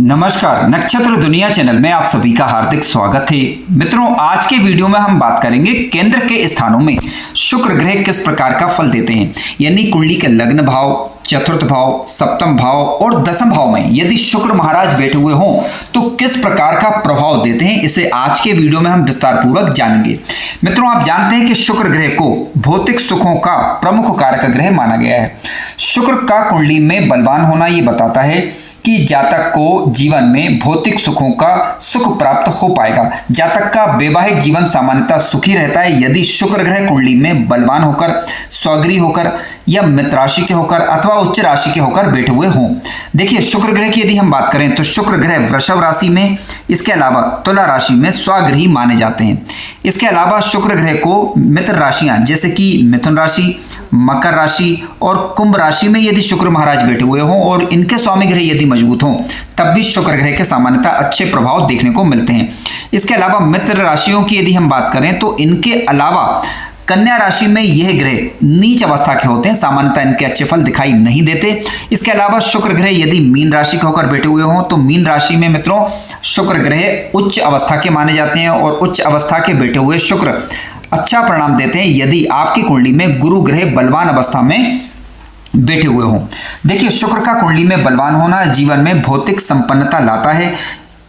नमस्कार, नक्षत्र दुनिया चैनल में आप सभी का हार्दिक स्वागत है। मित्रों, आज के वीडियो में हम बात करेंगे केंद्र के स्थानों में शुक्र ग्रह किस प्रकार का फल देते हैं, यानी कुंडली के लग्न भाव, चतुर्थ भाव, सप्तम भाव और दसम भाव में यदि शुक्र महाराज बैठे हुए हों तो किस प्रकार का प्रभाव देते हैं, इसे आज के वीडियो में हम विस्तार पूर्वक जानेंगे। मित्रों, आप जानते हैं कि शुक्र ग्रह को भौतिक सुखों का प्रमुख कारक ग्रह माना गया है। शुक्र का कुंडली में बलवान होना ये बताता है कि जातक को जीवन में भौतिक सुखों का सुख प्राप्त हो पाएगा। जातक का वैवाहिक जीवन सामान्यतः सुखी रहता है यदि शुक्र ग्रह कुंडली में बलवान होकर, स्वगृही होकर या मित्र राशि के होकर अथवा उच्च राशि के होकर बैठे हुए हों। देखिए, शुक्र ग्रह की यदि हम बात करें तो शुक्र ग्रह वृषभ राशि में, इसके अलावा तुला राशि में स्वगृही माने जाते हैं। इसके अलावा शुक्र ग्रह को मित्र राशियां जैसे कि मिथुन राशि, मकर राशि और कुंभ राशि में यदि शुक्र महाराज बैठे हुए हों और इनके स्वामी ग्रह यदि मजबूत हों तब भी शुक्र ग्रह के सामान्यतः अच्छे प्रभाव देखने को मिलते हैं। इसके अलावा मित्र राशियों की यदि हम बात करें तो इनके अलावा कन्या राशि में यह ग्रह नीच अवस्था के होते हैं, सामान्यतः इनके अच्छे फल दिखाई नहीं देते। इसके अलावा शुक्र ग्रह यदि मीन राशि के होकर बैठे हुए हों तो मीन राशि में मित्रों शुक्र ग्रह उच्च अवस्था के माने जाते हैं और उच्च अवस्था के बैठे हुए शुक्र अच्छा परिणाम देते हैं यदि आपकी कुंडली में गुरु ग्रह बलवान अवस्था में बैठे हुए हों। देखिए, शुक्र का कुंडली में बलवान होना जीवन में भौतिक संपन्नता लाता है।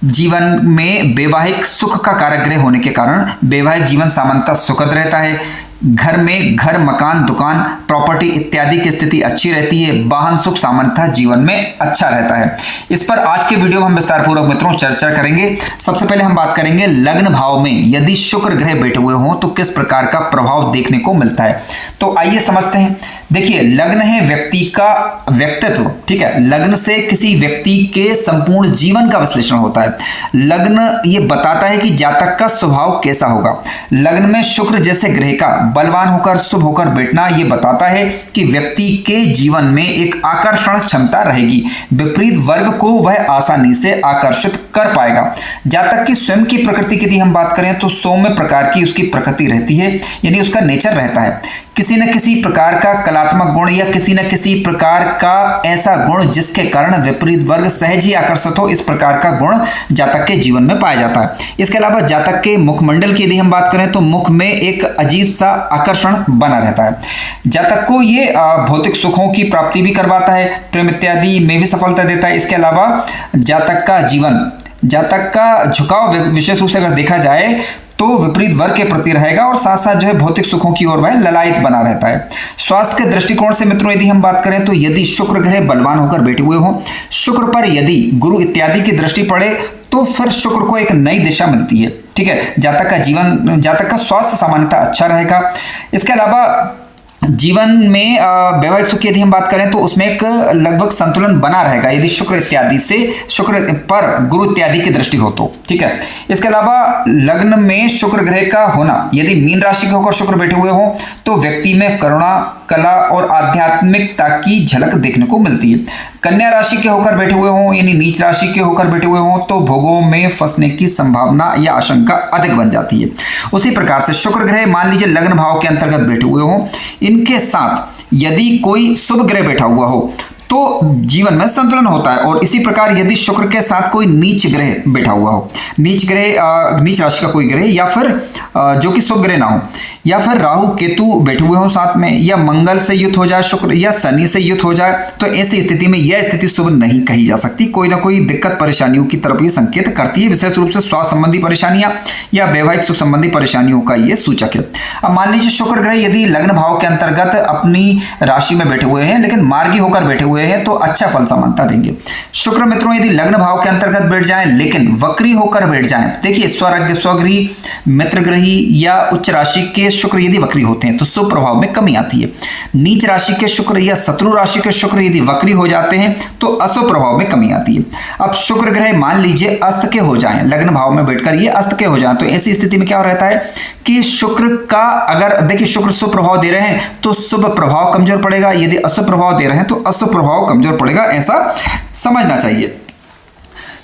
जीवन में वैवाहिक सुख का कारक ग्रह होने के कारण वैवाहिक जीवन सामान्यतः सुखद रहता है। घर में घर, मकान, दुकान, प्रॉपर्टी इत्यादि की स्थिति अच्छी रहती है। वाहन सुख सामान्यतः जीवन में अच्छा रहता है। इस पर आज के वीडियो में हम विस्तार पूर्वक मित्रों चर्चा करेंगे। सबसे पहले हम बात करेंगे लग्न भाव में यदि शुक्र ग्रह बैठे हुए हों तो किस प्रकार का प्रभाव देखने को मिलता है। तो आइए समझते हैं। देखिए, लग्न है व्यक्ति का व्यक्तित्व, ठीक है। लग्न से किसी व्यक्ति के संपूर्ण जीवन का विश्लेषण होता है। लग्न ये बताता है कि जातक का स्वभाव कैसा होगा। लग्न में शुक्र जैसे ग्रह का बलवान होकर, शुभ होकर बैठना ये बताता है कि व्यक्ति के जीवन में एक आकर्षण क्षमता रहेगी। विपरीत वर्ग को वह आसानी से आकर्षित कर पाएगा। जातक की स्वयं की प्रकृति की यदि हम बात करें तो सौम्य प्रकार की उसकी प्रकृति रहती है, यानी उसका नेचर रहता है। किसी न किसी प्रकार का कलात्मक गुण या किसी न किसी प्रकार का ऐसा गुण जिसके कारण विपरीत वर्ग सहज ही आकर्षित हो, इस प्रकार का गुण जातक के जीवन में पाया जाता है। इसके अलावा जातक के मुखमंडल की यदि हम बात करें तो मुख में एक अजीब सा आकर्षण बना रहता है। जातक को ये भौतिक सुखों की प्राप्ति भी करवाता है, प्रेम इत्यादि में भी सफलता देता है। इसके अलावा जातक का जीवन, जातक का झुकाव विशेष रूप से अगर देखा जाए तो विपरीत वर्ग के प्रति रहेगा और साथ साथ जो है भौतिक सुखों की ओर वह ललायत बना रहता है। स्वास्थ्य के दृष्टिकोण से मित्रों यदि हम बात करें तो यदि शुक्र ग्रह बलवान होकर बैठे हुए हो, शुक्र पर यदि गुरु इत्यादि की दृष्टि पड़े तो फिर शुक्र को एक नई दिशा मिलती है, ठीक है। जातक का जीवन, जातक का स्वास्थ्य सामान्यतः अच्छा रहेगा। इसके अलावा जीवन में वैवाहिक सुख की यदि हम बात करें तो उसमें एक लगभग संतुलन बना रहेगा यदि शुक्र इत्यादि से, शुक्र पर गुरु इत्यादि की दृष्टि हो तो, ठीक है। इसके अलावा लग्न में शुक्र ग्रह का होना यदि मीन राशि के होकर शुक्र बैठे हुए हो तो व्यक्ति में करुणा, कला और आध्यात्मिकता की झलक देखने को मिलती है। कन्या राशि के होकर बैठे हुए हों यानी नीच राशि के होकर बैठे हुए हों तो भोगों में फंसने की संभावना या आशंका अधिक बन जाती है। उसी प्रकार से शुक्र ग्रह मान लीजिए लग्न भाव के अंतर्गत बैठे हुए हों, इनके साथ यदि कोई शुभ ग्रह बैठा हुआ हो तो जीवन में संतुलन होता है। और इसी प्रकार यदि शुक्र के साथ कोई नीच ग्रह बैठा हुआ हो, नीच ग्रह, नीच राशि का कोई ग्रह या फिर जो कि शुभ ग्रह ना हो, या फिर राहु केतु बैठे हुए हो साथ में, या मंगल से युक्त हो जाए शुक्र या शनि से युक्त हो जाए, तो ऐसी स्थिति में यह स्थिति शुभ नहीं कही जा सकती। कोई ना कोई दिक्कत परेशानियों की तरफ ये संकेत करती है, विशेष रूप से स्वास्थ्य संबंधी परेशानियां या वैवाहिक सुख संबंधी परेशानियों का ये सूचक है। अब मान लीजिए शुक्र ग्रह यदि लग्न भाव के अंतर्गत अपनी राशि में बैठे हुए हैं लेकिन मार्गी होकर बैठे हुए हैं तो अच्छा फल समानता देंगे। शुक्र मित्रों यदि लग्न भाव के अंतर्गत बैठ जाएं लेकिन वक्री होकर बैठ जाएं, देखिए स्वराज्य, स्वगृही, मित्रग्रही या उच्च राशि के शुक्र यदि वक्री होते हैं तो शुभ प्रभाव में कमी आती है। नीच राशि के शुक्र या शत्रु राशि के शुक्र यदि वक्री हो जाते हैं तो अशुभ प्रभाव में कमी आती है। अब शुक्र ग्रह मान लीजिए अस्त के हो जाएं, लग्न भाव में बैठकर ये अस्त के हो जाएं तो ऐसी स्थिति में क्या रहता है कि शुक्र का, अगर देखिए शुक्र शुभ प्रभाव दे रहे हैं तो शुभ प्रभाव कमजोर पड़ेगा, यदि अशुभ प्रभाव दे रहे हैं तो अशुभ प्रभाव कमजोर पड़ेगा, ऐसा समझना चाहिए।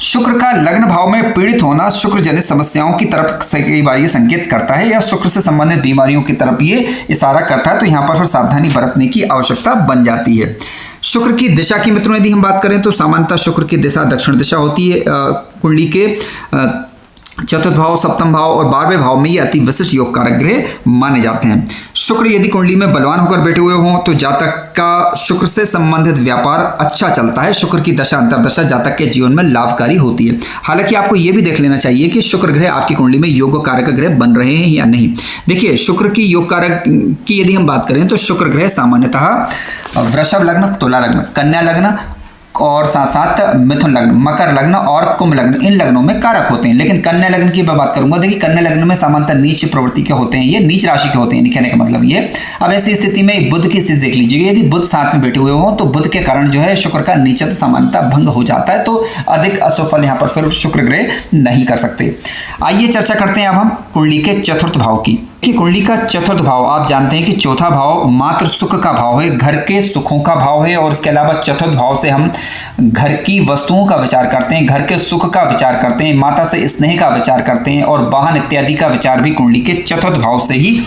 शुक्र का लग्न भाव में पीड़ित होना शुक्र जनित समस्याओं की तरफ से कई बार ये संकेत करता है या शुक्र से संबंधित बीमारियों की तरफ ये इशारा करता है, तो यहाँ पर फिर सावधानी बरतने की आवश्यकता बन जाती है। शुक्र की दिशा की मित्रों यदि हम बात करें तो सामान्यतः शुक्र की दिशा दक्षिण दिशा होती है। कुंडली के चतुर्थ भाव, सप्तम भाव और 12वें भाव में ये अति विशिष्ट योग कारक ग्रह माने जाते हैं। शुक्र यदि कुंडली में बलवान होकर बैठे हुए हों तो जातक का शुक्र से संबंधित व्यापार अच्छा चलता है। शुक्र की दशा अंतर्दशा जातक के जीवन में लाभकारी होती है। हालांकि आपको यह भी देख लेना चाहिए कि शुक्र ग्रह आपकी कुंडली में योग कारक ग्रह बन रहे हैं या नहीं। देखिए, शुक्र की योग कारक की यदि हम बात करें तो शुक्र ग्रह सामान्यतः वृषभ लग्न, तुला लग्न, कन्या लग्न और साथ साथ मिथुन लग्न, मकर लग्न और कुंभ लग्न, इन लग्नों में कारक होते हैं। लेकिन कन्या लग्न की मैं बात करूंगा। देखिए, कन्या लग्न में सामान्यतः नीच प्रवृत्ति के होते हैं, ये नीच राशि के होते हैं, कहने का मतलब ये। अब ऐसी स्थिति में बुध की स्थिति देख लीजिए। यदि बुध साथ में बैठे हुए हो तो बुध के कारण जो है शुक्र का नीचत्व सामान्यतः भंग हो जाता है, तो अधिक अशुभ फल यहाँ पर फिर शुक्र ग्रह नहीं कर सकते। आइए चर्चा करते हैं अब हम कुंडली के चतुर्थ भाव की। कि कुंडली का चतुर्थ भाव आप जानते हैं कि चौथा भाव मात्र सुख का भाव है, घर के सुखों का भाव है। और इसके अलावा चतुर्थ भाव से हम घर की वस्तुओं का विचार करते हैं, घर के सुख का विचार करते हैं, माता से स्नेह का विचार करते हैं और वाहन इत्यादि का विचार भी कुंडली के चतुर्थ भाव से ही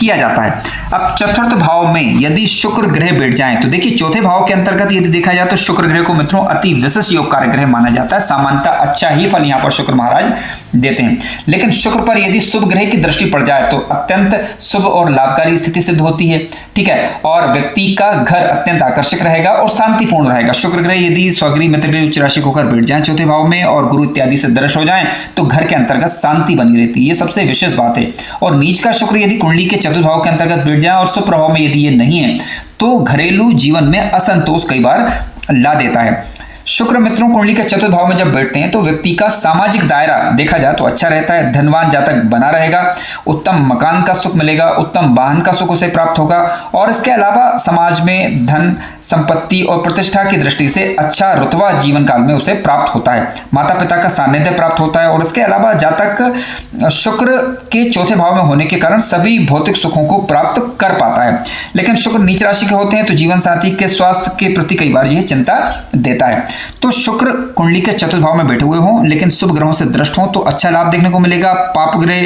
किया जाता है। अब चतुर्थ भाव में यदि शुक्र ग्रह बैठ जाएं तो देखिए, चौथे भाव के अंतर्गत यदि देखा जाए तो शुक्र ग्रह को मित्रों अति विशिष्ट योग कारक ग्रह माना जाता है। सामान्यतः अच्छा ही फल यहाँ पर शुक्र महाराज देते हैं। लेकिन शुक्र पर यदि शुभ ग्रह की दृष्टि पड़ जाए तो अत्यंत शुभ और लाभकारी स्थिति सिद्ध होती है, ठीक है। और व्यक्ति का घर अत्यंत आकर्षक रहेगा और शांतिपूर्ण रहेगा। शुक्र ग्रह यदि स्वगृह, मित्रगृह, उच्च राशि होकर बैठ जाए चौथे भाव में और गुरु इत्यादि से दृश्य हो जाए तो घर के अंतर्गत शांति बनी रहती है, ये सबसे विशेष बात है। और नीच का शुक्र यदि कुंडली के चतुर्थ भाव के अंतर्गत बैठ जाए और शुभ प्रभाव में यदि ये नहीं है तो घरेलू जीवन में असंतोष कई बार ला देता है। शुक्र मित्रों कुंडली के चतुर्थ भाव में जब बैठते हैं तो व्यक्ति का सामाजिक दायरा देखा जाए तो अच्छा रहता है। धनवान जातक बना रहेगा, उत्तम मकान का सुख मिलेगा, उत्तम वाहन का सुख उसे प्राप्त होगा और इसके अलावा समाज में धन, संपत्ति और प्रतिष्ठा की दृष्टि से अच्छा रुतबा जीवन काल में उसे प्राप्त होता है। माता पिता का सानिध्य प्राप्त होता है और इसके अलावा जातक शुक्र के चौथे भाव में होने के कारण सभी भौतिक सुखों को प्राप्त कर पाता है। लेकिन शुक्र नीच राशि के होते हैं तो जीवन साथी के स्वास्थ्य के प्रति कई बार यह चिंता देता है। तो शुक्र कुंडली के चतुर्थ भाव में बैठे हुए हों लेकिन शुभ ग्रहों से दृष्ट हों तो अच्छा लाभ देखने को मिलेगा। पाप ग्रह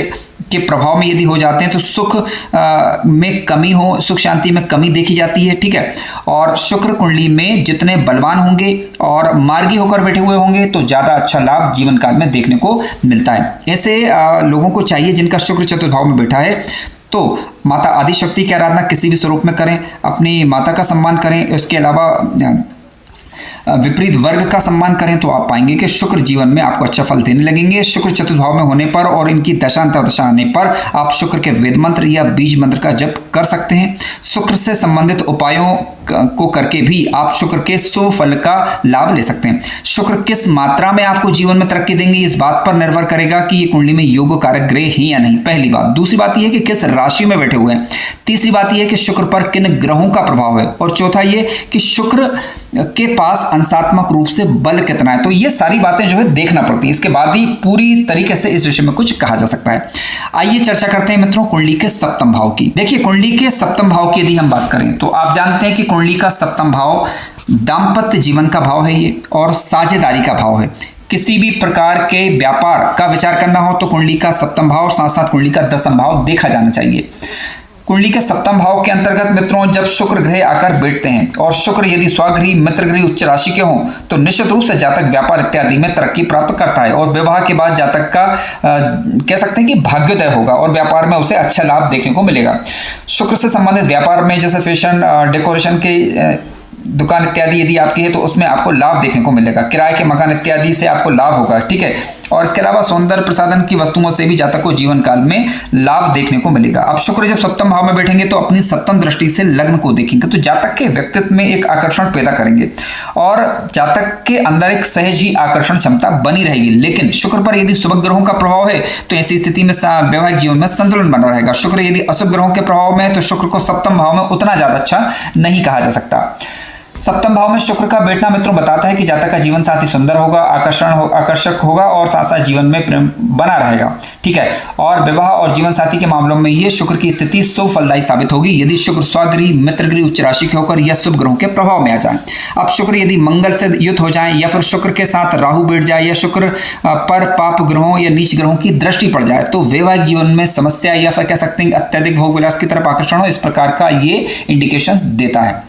के प्रभाव में यदि हो जाते हैं तो सुख में कमी हो, सुख शांति में कमी देखी जाती है, ठीक है। और शुक्र कुंडली में जितने बलवान होंगे और मार्गी होकर बैठे हुए होंगे तो ज्यादा अच्छा लाभ जीवन काल में देखने को मिलता है। ऐसे लोगों को चाहिए जिनका शुक्र चतुर्थ भाव में बैठा है तो माता आदिशक्ति की आराधना किसी भी स्वरूप में करें, अपनी माता का सम्मान करें। इसके अलावा विपरीत वर्ग का सम्मान करें तो आप पाएंगे कि शुक्र जीवन में आपको अच्छा फल देने लगेंगे। शुक्र चतुर्थ भाव में होने पर और इनकी दशांतर आने पर आप शुक्र के वेद मंत्र या बीज मंत्र का जप कर सकते हैं। शुक्र से संबंधित उपायों को करके भी आप शुक्र के शुभ फल का लाभ ले सकते हैं। शुक्र किस मात्रा में आपको जीवन में तरक्की देंगे इस बात पर निर्भर करेगा कि ये कुंडली में योग कारक ग्रह हैं या नहीं, पहली बात। दूसरी बात यह है कि किस राशि में बैठे हुए हैं। तीसरी बात यह है कि शुक्र पर किन ग्रहों का प्रभाव है और चौथा ये कि शुक्र के पास अंशात्मक रूप से बल कितना है। तो ये सारी बातें जो है देखना पड़ती है, इसके बाद ही पूरी तरीके से इस विषय में कुछ कहा जा सकता है। आइए चर्चा करते हैं मित्रों कुंडली के सप्तम भाव की। देखिए, कुंडली के सप्तम भाव की यदि हम बात करें तो आप जानते हैं कि कुंडली का सप्तम भाव दाम्पत्य जीवन का भाव है ये और साझेदारी का भाव है। किसी भी प्रकार के व्यापार का विचार करना हो तो कुंडली का सप्तम भाव साथ साथ कुंडली का दसम भाव देखा जाना चाहिए। कुंडली के सप्तम भाव के अंतर्गत मित्रों जब शुक्र ग्रह आकर बैठते हैं और शुक्र यदि स्वगृह, मित्रगृह, उच्च राशि के हों तो निश्चित रूप से जातक व्यापार इत्यादि में तरक्की प्राप्त करता है और विवाह के बाद जातक का कह सकते हैं कि भाग्योदय होगा और व्यापार में उसे अच्छा लाभ देखने को मिलेगा। शुक्र से संबंधित व्यापार में जैसे फैशन, डेकोरेशन के दुकान इत्यादि यदि आपकी है तो उसमें आपको लाभ देखने को मिलेगा। किराए के मकान इत्यादि से आपको लाभ होगा, ठीक है। और इसके अलावा सौंदर्य प्रसाधन की वस्तुओं से भी जातक को जीवन काल में लाभ देखने को मिलेगा। अब शुक्र जब सप्तम भाव में बैठेंगे तो अपनी सप्तम दृष्टि से लग्न को देखेंगे तो जातक के व्यक्तित्व में एक आकर्षण पैदा करेंगे और जातक के अंदर एक सहज ही आकर्षण क्षमता बनी रहेगी। लेकिन शुक्र पर यदि शुभ ग्रहों का प्रभाव है तो ऐसी स्थिति में वैवाहिक जीवन में संतुलन बना रहेगा। शुक्र यदि अशुभ ग्रहों के प्रभाव में है तो शुक्र को सप्तम भाव में उतना ज्यादा अच्छा नहीं कहा जा सकता। सप्तम भाव में शुक्र का बैठना मित्रों बताता है कि जातक का जीवन साथी सुंदर होगा, आकर्षक होगा और साथ साथ जीवन में प्रेम बना रहेगा, ठीक है। और विवाह और जीवन साथी के मामलों में ये शुक्र की स्थिति शुभ फलदायी साबित होगी यदि शुक्र स्वगृह, मित्रगृह, उच्च राशि के होकर या शुभ ग्रहों के प्रभाव में आ जाए। अब शुक्र यदि मंगल से युत हो जाए या फिर शुक्र के साथ राहु बैठ जाए या शुक्र पर पाप ग्रहों या नीच ग्रहों की दृष्टि पड़ जाए तो वैवाहिक जीवन में समस्या या फिर कह सकते हैं अत्यधिक भोग विलास की तरफ आकर्षण हो, इस प्रकार का ये इंडिकेशंस देता है।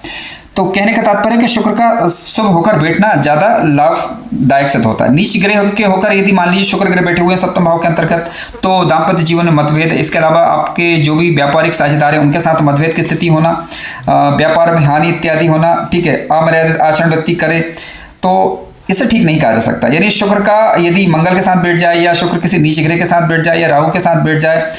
तो कहने का तात्पर्य है कि शुक्र का शुभ होकर बैठना ज्यादा लाभदायक सिद्ध होता है। नीच ग्रह के होकर यदि मान लीजिए शुक्र ग्रह बैठे हुए हैं सप्तम भाव के अंतर्गत, तो दाम्पत्य जीवन में मतभेद, इसके अलावा आपके जो भी व्यापारिक साझेदार है उनके साथ मतभेद की स्थिति होना, व्यापार में हानि इत्यादि होना, ठीक है, अमर्यादित आचरण व्यक्ति करे, तो इसे ठीक नहीं कहा जा सकता। यानी शुक्र का यदि मंगल के साथ बैठ जाए या शुक्र किसी नीच ग्रह के साथ बैठ जाए या राहु के साथ बैठ जाए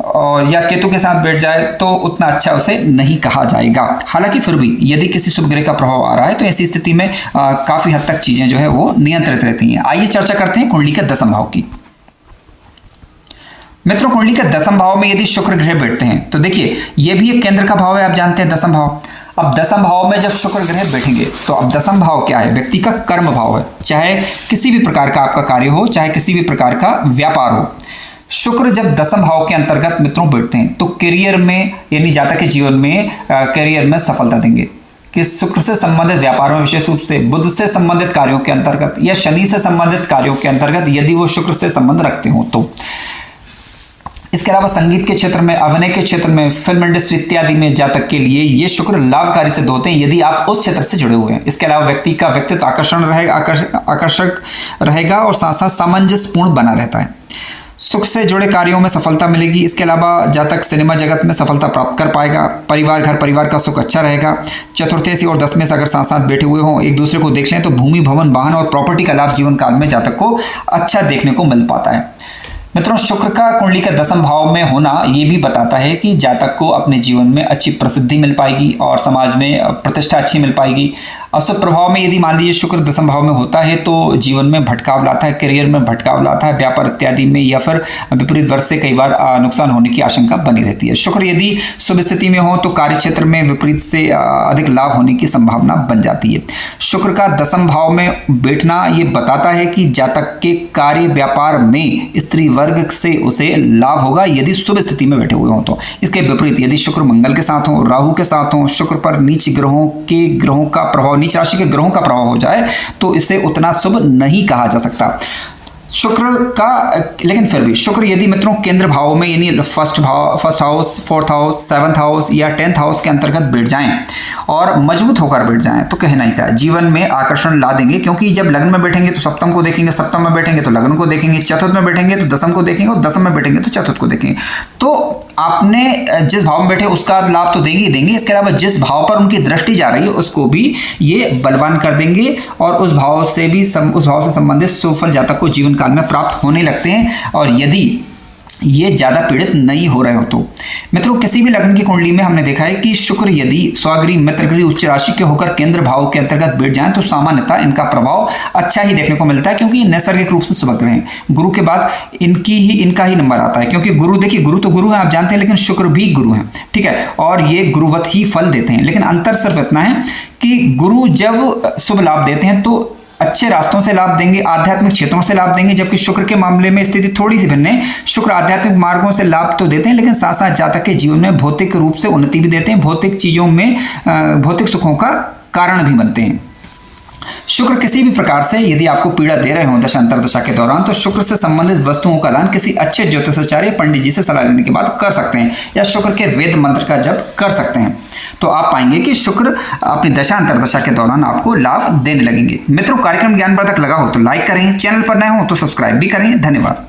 और या केतु के साथ बैठ जाए तो उतना अच्छा उसे नहीं कहा जाएगा। हालांकि फिर भी यदि किसी शुभ ग्रह का प्रभाव आ रहा है तो ऐसी स्थिति में काफी हद तक चीजें जो है वो नियंत्रित रहती हैं। आइए चर्चा करते हैं कुंडली के दसम भाव की। मित्रों, कुंडली के दसम भाव में यदि शुक्र ग्रह बैठते हैं तो देखिए यह भी एक केंद्र का भाव है, आप जानते हैं दसम भाव। अब दसम भाव में जब शुक्र ग्रह बैठेंगे तो अब दसम भाव क्या है? व्यक्ति का कर्म भाव है। चाहे किसी भी प्रकार का आपका कार्य हो, चाहे किसी भी प्रकार का व्यापार हो, शुक्र जब दसम भाव के अंतर्गत मित्रों बैठते हैं तो करियर में यानी जातक के जीवन में करियर में सफलता देंगे। कि शुक्र से संबंधित व्यापार में, विशेष रूप से बुध से संबंधित कार्यों के अंतर्गत या शनि से संबंधित कार्यों के अंतर्गत यदि वो शुक्र से संबंध रखते हो तो। इसके अलावा संगीत के क्षेत्र में, अभिनय के क्षेत्र में, फिल्म इंडस्ट्री इत्यादि में जातक के लिए ये शुक्र लाभकारी सिद्ध होते हैं यदि आप उस क्षेत्र से जुड़े हुए हैं। इसके अलावा व्यक्ति का व्यक्तित्व आकर्षक रहेगा और साथ साथ सामंजस्यपूर्ण बना रहता है। सुख से जुड़े कार्यों में सफलता मिलेगी। इसके अलावा जातक सिनेमा जगत में सफलता प्राप्त कर पाएगा। परिवार, घर परिवार का सुख अच्छा रहेगा। चतुर्थी से और दसवें से अगर साथ साथ बैठे हुए हों, एक दूसरे को देख लें तो भूमि, भवन, वाहन और प्रॉपर्टी का लाभ जीवन काल में जातक को अच्छा देखने को मिल पाता है। मित्रों, शुक्र का कुंडली के दसम भाव में होना ये भी बताता है कि जातक को अपने जीवन में अच्छी प्रसिद्धि मिल पाएगी और समाज में प्रतिष्ठा अच्छी मिल पाएगी। अशुभ प्रभाव में यदि मान लीजिए शुक्र दसम भाव में होता है तो जीवन में भटकाव लाता है, करियर में भटकाव लाता है, व्यापार इत्यादि में या फिर विपरीत वर्ष से कई बार नुकसान होने की आशंका बनी रहती है। शुक्र यदि शुभ स्थिति में हो तो कार्य क्षेत्र में विपरीत से अधिक लाभ होने की संभावना बन जाती है। शुक्र का दसम भाव में बैठना ये बताता है कि जातक के कार्य व्यापार में स्त्री वर्ग से उसे लाभ होगा यदि शुभ स्थिति में बैठे हुए हों तो। इसके विपरीत यदि शुक्र मंगल के साथ हो, राहु के साथ हो, शुक्र पर नीच ग्रहों का प्रभाव, नीच राशि के ग्रहों का प्रभाव हो जाए तो इसे उतना शुभ नहीं कहा जा सकता शुक्र का। लेकिन फिर भी शुक्र यदि मित्रों केंद्र भाव में यानी first house, fourth house, seventh house या 10th हाउस के अंतर्गत बैठ जाएं और मजबूत होकर बैठ जाएं तो कहना ही क्या, जीवन में आकर्षण ला देंगे। क्योंकि जब लग्न में बैठेंगे तो सप्तम को देखेंगे, सप्तम में बैठेंगे तो लग्न को देखेंगे, चतुर्थ में बैठेंगे तो दसम को देखेंगे और दसम में बैठेंगे तो चतुर्थ को देखेंगे। तो आपने जिस भाव में बैठे उसका लाभ तो देंगे ही देंगे, इसके अलावा जिस भाव पर उनकी दृष्टि जा रही है उसको भी ये बलवान कर देंगे और उस भाव से संबंधित सुफल जातक को जीवन काल में प्राप्त होने लगते हैं। और यदि ये ज्यादा पीड़ित नहीं हो रहे हो तो मित्रों किसी भी लग्न की कुंडली में हमने देखा है कि शुक्र यदि स्वगृह, मित्रगृह, उच्च राशि के होकर केंद्र भाव के अंतर्गत बैठ जाएं तो सामान्यतः इनका प्रभाव अच्छा ही देखने को मिलता है, क्योंकि नैसर्गिक रूप से शुभ ग्रह हैं। गुरु के बाद इनका ही नंबर आता है, क्योंकि गुरु, देखिए गुरु तो गुरु है आप जानते हैं, लेकिन शुक्र भी गुरु है, ठीक है, और ये गुरुवत ही फल देते हैं। लेकिन अंतर सिर्फ इतना है कि गुरु जब शुभ लाभ देते हैं तो अच्छे रास्तों से लाभ देंगे, आध्यात्मिक क्षेत्रों से लाभ देंगे, जबकि शुक्र के मामले में स्थिति थोड़ी सी भिन्न है। शुक्र आध्यात्मिक मार्गों से लाभ तो देते हैं लेकिन साथ साथ जातक के जीवन में भौतिक रूप से उन्नति भी देते हैं, भौतिक चीजों में भौतिक सुखों का कारण भी बनते हैं। शुक्र किसी भी प्रकार से यदि आपको पीड़ा दे रहे हो दशा अंतर्दशा के दौरान तो शुक्र से संबंधित वस्तुओं का दान किसी अच्छे ज्योतिषाचार्य पंडित जी से सलाह लेने के बाद कर सकते हैं या शुक्र के वेद मंत्र का जप कर सकते हैं। तो आप पाएंगे कि शुक्र अपनी दशा अंतर्दशा के दौरान आपको लाभ देने लगेंगे। मित्रों, कार्यक्रम ज्ञानवर्धक लगा हो तो लाइक करें, चैनल पर नए हो तो सब्सक्राइब भी करें। धन्यवाद।